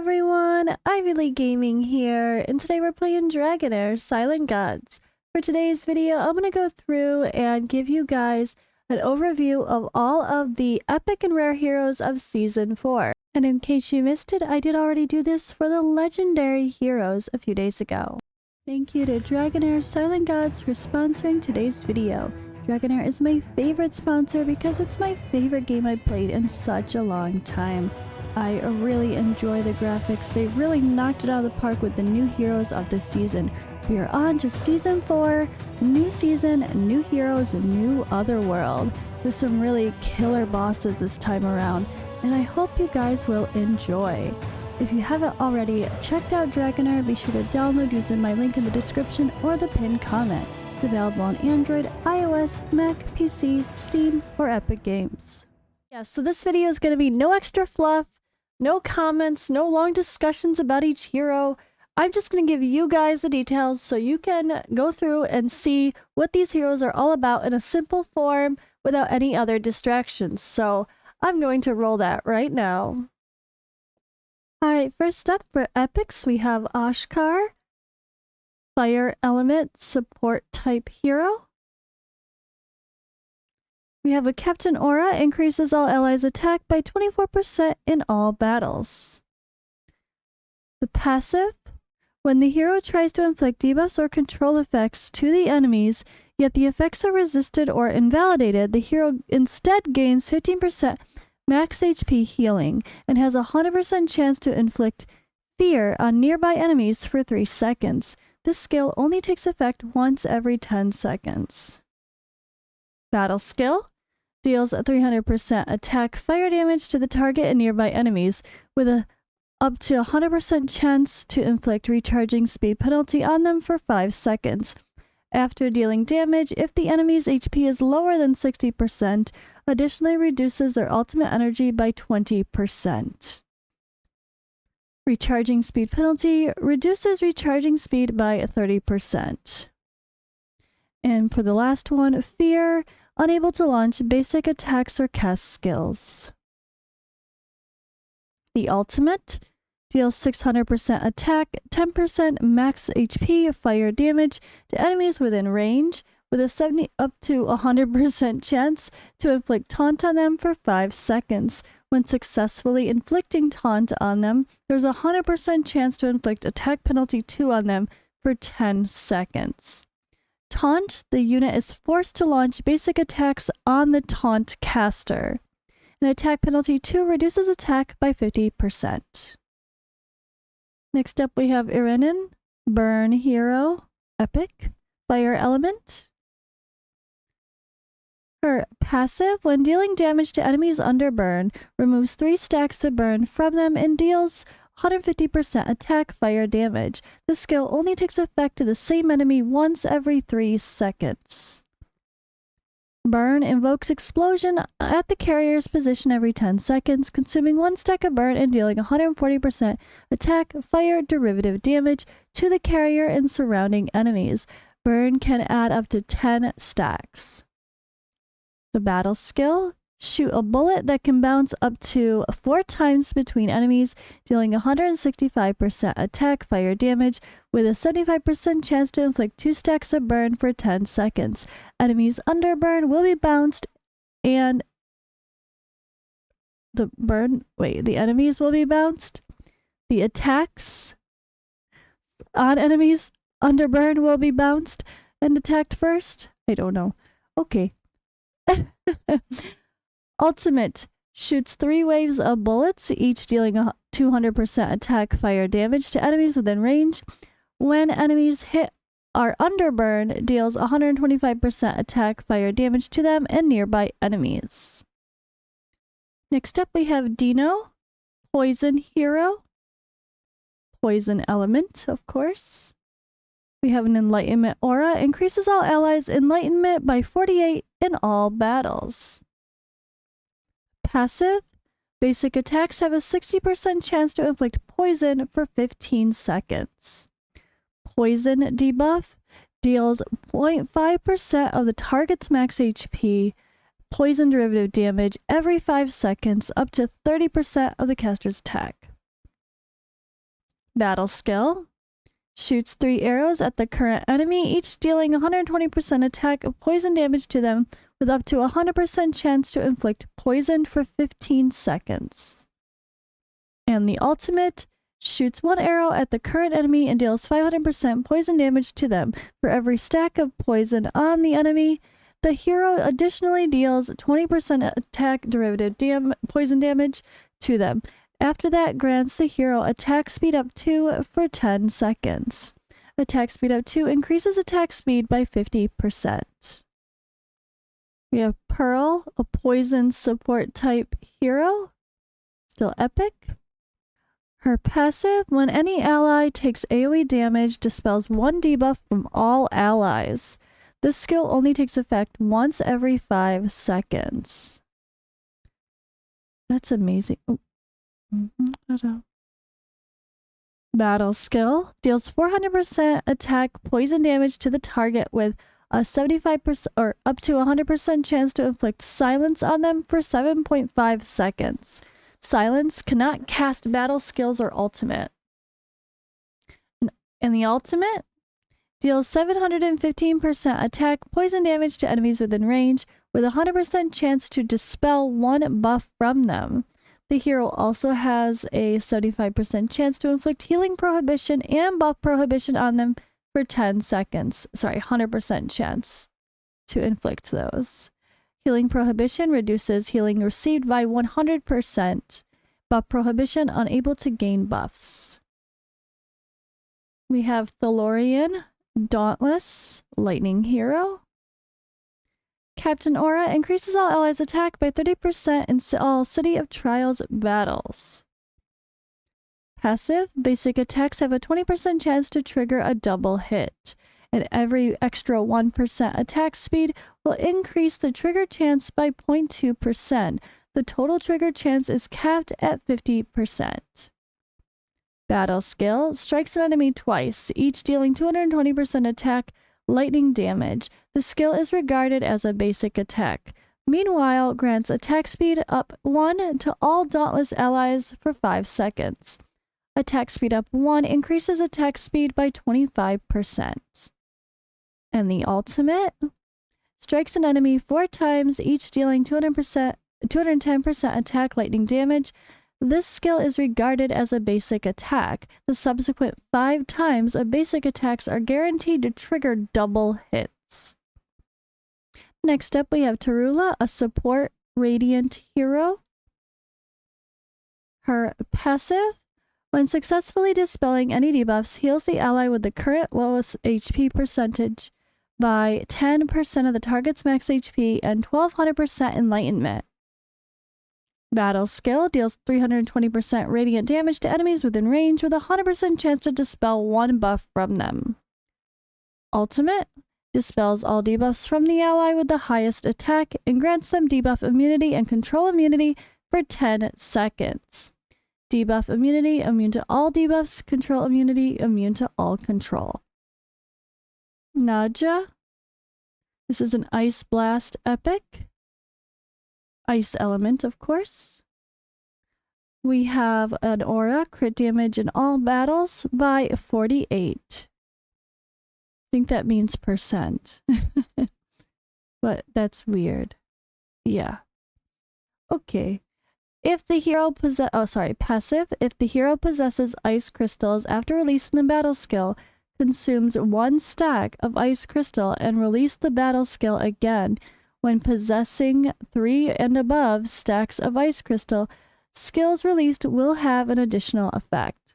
everyone, Ivy League Gaming here, and today we're playing Dragonheir Silent Gods. For today's video, I'm going to go through and give you guys an overview of all of the epic and rare heroes of Season 4. And in case you missed it, I did already do this for the legendary heroes a few days ago. Thank you to Dragonheir Silent Gods for sponsoring today's video. Dragonheir is my favorite sponsor because it's my favorite game I've played in such a long time. I really enjoy the graphics. They really knocked it out of the park with the new heroes of this season. We are on to Season 4, new season, new heroes, new Otherworld. There's some really killer bosses this time around, and I hope you guys will enjoy. If you haven't already checked out Dragonheir, be sure to download using my link in the description or the pinned comment. It's available on Android, iOS, Mac, PC, Steam, or Epic Games. Yeah, so this video is going to be no extra fluff, no comments, no long discussions about each hero. I'm just going to give you guys the details so you can go through and see what these heroes are all about in a simple form without any other distractions. So I'm going to roll that right now. Alright, first up for epics, we have Ashkar, Fire Element Support type hero. We have a Captain Aura, increases all allies' attack by 24% in all battles. The passive, when the hero tries to inflict debuffs or control effects to the enemies, yet the effects are resisted or invalidated, the hero instead gains 15% max HP healing and has a 100% chance to inflict fear on nearby enemies for 3 seconds. This skill only takes effect once every 10 seconds. Battle skill deals 300% attack fire damage to the target and nearby enemies with a up to 100% chance to inflict recharging speed penalty on them for 5 seconds. After dealing damage, if the enemy's HP is lower than 60%, additionally reduces their ultimate energy by 20%. Recharging speed penalty reduces recharging speed by 30%. And for the last one, fear, unable to launch basic attacks or cast skills. The ultimate deals 600% attack, 10% max HP fire damage to enemies within range, with a up to 100% chance to inflict taunt on them for 5 seconds. When successfully inflicting taunt on them, there's a 100% chance to inflict attack penalty 2 on them for 10 seconds. Taunt, the unit is forced to launch basic attacks on the taunt caster. An attack penalty 2 reduces attack by 50%. Next up we have Irenin, Burn Hero, Epic, Fire Element. Her passive, when dealing damage to enemies under burn, removes 3 stacks of burn from them and deals 150% attack fire damage. This skill only takes effect to the same enemy once every 3 seconds. Burn invokes explosion at the carrier's position every 10 seconds, consuming 1 stack of burn and dealing 140% attack fire derivative damage to the carrier and surrounding enemies. Burn can add up to 10 stacks. The battle skill, shoot a bullet that can bounce up to 4 times between enemies, dealing 165% attack fire damage with a 75% chance to inflict 2 stacks of burn for 10 seconds. Enemies under burn will be bounced and the enemies will be bounced. The attacks on enemies under burn will be bounced and attacked first. I don't know. Okay. Ultimate shoots 3 waves of bullets, each dealing 200% attack fire damage to enemies within range. When enemies hit are under burn, deals 125% attack fire damage to them and nearby enemies. Next up we have Dino, Poison Hero, Poison Element, of course. We have an Enlightenment Aura, increases all allies' enlightenment by 48 in all battles. Passive, basic attacks have a 60% chance to inflict poison for 15 seconds. Poison debuff deals 0.5% of the target's max HP, poison derivative damage every 5 seconds, up to 30% of the caster's attack. Battle skill. Shoots 3 arrows at the current enemy, each dealing 120% attack of poison damage to them, with up to 100% chance to inflict poison for 15 seconds. And the ultimate shoots 1 arrow at the current enemy and deals 500% poison damage to them. For every stack of poison on the enemy, the hero additionally deals 20% attack derivative poison damage to them. After that, grants the hero attack speed up 2 for 10 seconds. Attack speed up 2 increases attack speed by 50%. We have Pearl, a poison support type hero. Still epic. Her passive, when any ally takes AoE damage, dispels 1 debuff from all allies. This skill only takes effect once every 5 seconds. That's amazing. Oh. Battle skill. Deals 400% attack poison damage to the target with a 75% or up to 100% chance to inflict silence on them for 7.5 seconds. Silence cannot cast battle skills or ultimate. And the ultimate deals 715% attack poison damage to enemies within range with a 100% chance to dispel 1 buff from them. The hero also has a 75% chance to inflict healing prohibition and buff prohibition on them for 10 seconds. Sorry, 100% chance to inflict those. Healing prohibition reduces healing received by 100%. Buff prohibition unable to gain buffs. We have Thalorian, Dauntless, Lightning Hero. Captain Aura increases all allies' attack by 30% in all City of Trials battles. Passive, basic attacks have a 20% chance to trigger a double hit, and every extra 1% attack speed will increase the trigger chance by 0.2%. The total trigger chance is capped at 50%. Battle skill, strikes an enemy twice, each dealing 220% attack lightning damage. The skill is regarded as a basic attack. Meanwhile, grants attack speed up 1 to all Dauntless allies for 5 seconds. Attack speed up 1 increases attack speed by 25%. And the ultimate strikes an enemy 4 times, each dealing 210% attack lightning damage. This skill is regarded as a basic attack. The subsequent 5 times of basic attacks are guaranteed to trigger double hits. Next up, we have Tarula, a support radiant hero. Her passive, when successfully dispelling any debuffs, heals the ally with the current lowest HP percentage by 10% of the target's max HP and 1200% enlightenment. Battle skill deals 320% radiant damage to enemies within range with a 100% chance to dispel 1 buff from them. Ultimate dispels all debuffs from the ally with the highest attack and grants them debuff immunity and control immunity for 10 seconds. Debuff immunity, immune to all debuffs, control immunity, immune to all control. Nadja. This is an Ice Blast epic. Ice element, of course. We have an aura, crit damage in all battles by 48. I think that means percent. But that's weird. Yeah. Okay. If the hero passive. If the hero possesses ice crystals after releasing the battle skill, consumes 1 stack of ice crystal and release the battle skill again. When possessing 3 and above stacks of ice crystal, skills released will have an additional effect.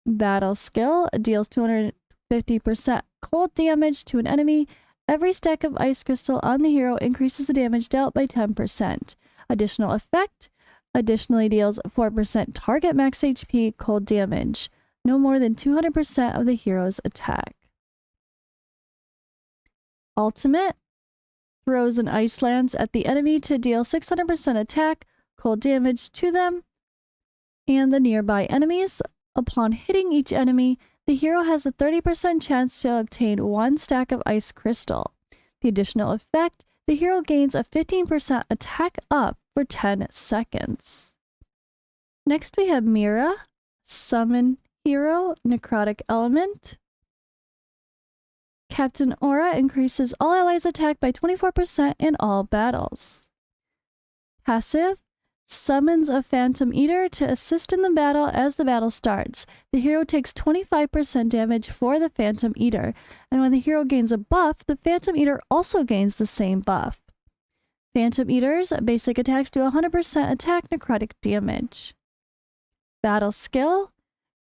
Battle skill deals 250% cold damage to an enemy. Every stack of ice crystal on the hero increases the damage dealt by 10%. Additional effect, additionally deals 4% target max HP cold damage, no more than 200% of the hero's attack. Ultimate throws an ice lance at the enemy to deal 600% attack cold damage to them and the nearby enemies. Upon hitting each enemy, the hero has a 30% chance to obtain 1 stack of ice crystal. The additional effect, the hero gains a 15% attack up for 10 seconds. Next we have Mira, Summon hero, necrotic element. Captain Aura increases all allies' attack by 24% in all battles. Passive summons a Phantom Eater to assist in the battle as the battle starts. The hero takes 25% damage for the Phantom Eater, and when the hero gains a buff, the Phantom Eater also gains the same buff. Phantom Eater's basic attacks do 100% attack necrotic damage. Battle skill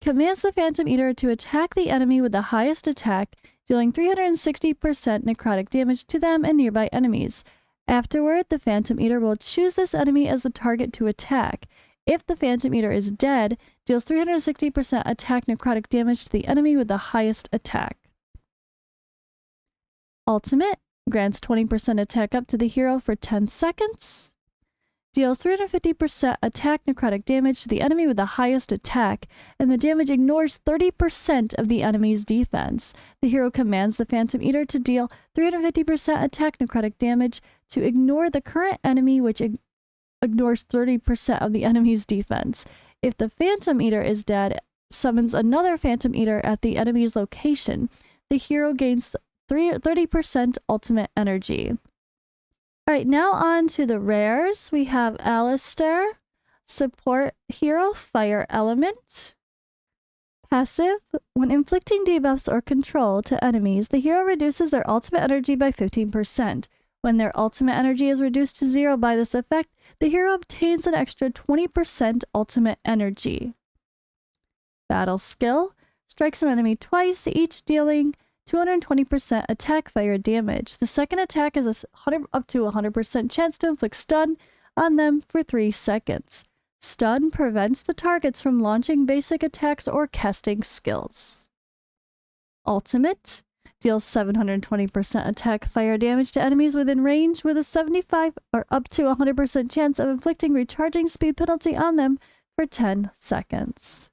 commands the Phantom Eater to attack the enemy with the highest attack, dealing 360% necrotic damage to them and nearby enemies. Afterward, the Phantom Eater will choose this enemy as the target to attack. If the Phantom Eater is dead, deals 360% attack necrotic damage to the enemy with the highest attack. Ultimate grants 20% attack up to the hero for 10 seconds. Deals 350% attack necrotic damage to the enemy with the highest attack, and the damage ignores 30% of the enemy's defense. The hero commands the Phantom Eater to deal 350% attack necrotic damage to ignore the current enemy, which ignores 30% of the enemy's defense. If the Phantom Eater is dead, summons another Phantom Eater at the enemy's location. The hero gains 30% ultimate energy. Alright, now on to the rares. We have Alistair, support hero, fire element. Passive, when inflicting debuffs or control to enemies, the hero reduces their ultimate energy by 15%. When their ultimate energy is reduced to 0 by this effect, the hero obtains an extra 20% ultimate energy. Battle skill, strikes an enemy twice, each dealing 220% attack fire damage. The second attack is up to 100% chance to inflict stun on them for 3 seconds. Stun prevents the targets from launching basic attacks or casting skills. Ultimate deals 720% attack fire damage to enemies within range with a 75 or up to 100% chance of inflicting recharging speed penalty on them for 10 seconds.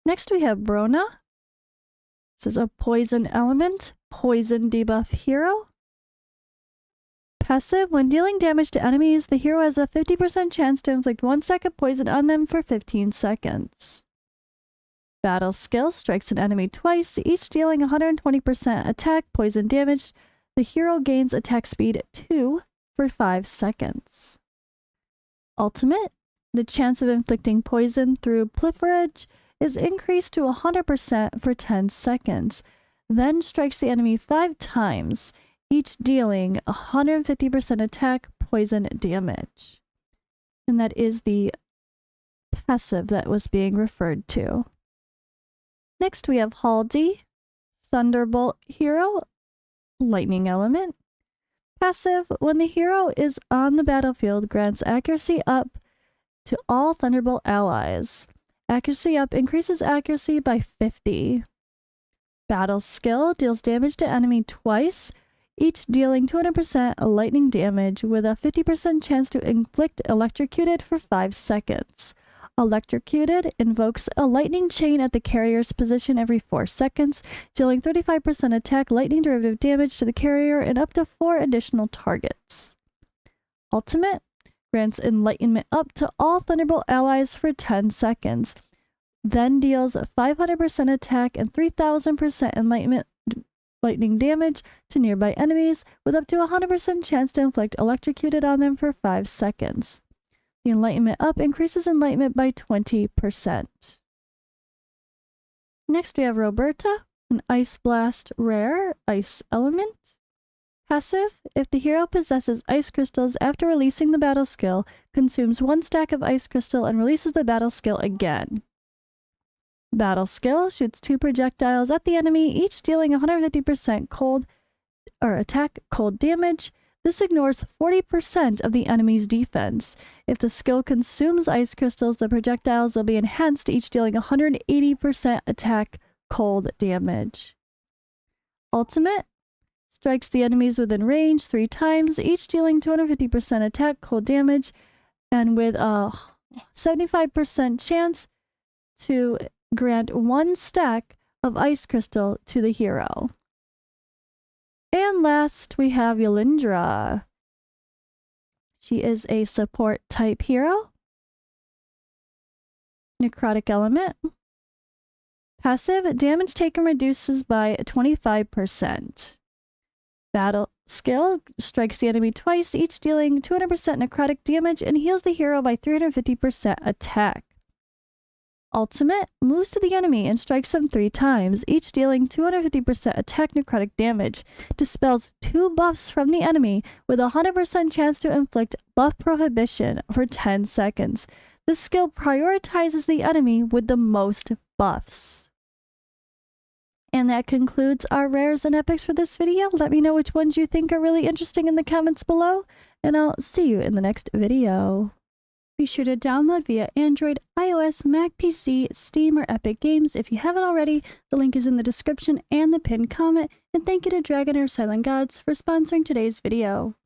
Next we have Brona. This is a poison element, poison debuff hero. Passive, when dealing damage to enemies, the hero has a 50% chance to inflict 1 stack of poison on them for 15 seconds. Battle skill, strikes an enemy twice, each dealing 120% attack poison damage. The hero gains attack speed 2 for 5 seconds. Ultimate, the chance of inflicting poison through proliferage is increased to 100% for 10 seconds, then strikes the enemy 5 times, each dealing 150% attack poison damage. And that is the passive that was being referred to. Next we have Haldi, Thunderbolt hero, lightning element. Passive, when the hero is on the battlefield, grants accuracy up to all Thunderbolt allies. Accuracy up increases accuracy by 50. Battle skill deals damage to enemy twice, each dealing 200% lightning damage with a 50% chance to inflict electrocuted for 5 seconds. Electrocuted invokes a lightning chain at the carrier's position every 4 seconds, dealing 35% attack lightning derivative damage to the carrier and up to 4 additional targets. Ultimate grants enlightenment up to all Thunderbolt allies for 10 seconds, then deals 500% attack and 3000% enlightenment lightning damage to nearby enemies with up to 100% chance to inflict electrocuted on them for 5 seconds. The enlightenment up increases enlightenment by 20%. Next we have Roberta, an Ice Blast rare, ice element. Passive, if the hero possesses ice crystals after releasing the battle skill, consumes 1 stack of ice crystal and releases the battle skill again. Battle skill shoots 2 projectiles at the enemy, each dealing 150% cold or attack cold damage. This ignores 40% of the enemy's defense. If the skill consumes ice crystals, the projectiles will be enhanced, each dealing 180% attack cold damage. Ultimate strikes the enemies within range 3 times, each dealing 250% attack cold damage, and with a 75% chance to grant 1 stack of ice crystal to the hero. And last, we have Ylindra. She is a support type hero. necrotic element. Passive, damage taken reduces by 25%. Battle skill, strikes the enemy twice, each dealing 200% necrotic damage and heals the hero by 350% attack. Ultimate, moves to the enemy and strikes them 3 times, each dealing 250% attack necrotic damage. Dispels 2 buffs from the enemy with a 100% chance to inflict buff prohibition for 10 seconds. This skill prioritizes the enemy with the most buffs. And that concludes our rares and epics for this video. Let me know which ones you think are really interesting in the comments below, and I'll see you in the next video. Be sure to download via Android, iOS, Mac PC, Steam, or Epic Games if you haven't already. The link is in the description and the pinned comment. And thank you to Dragonheir Silent Gods for sponsoring today's video.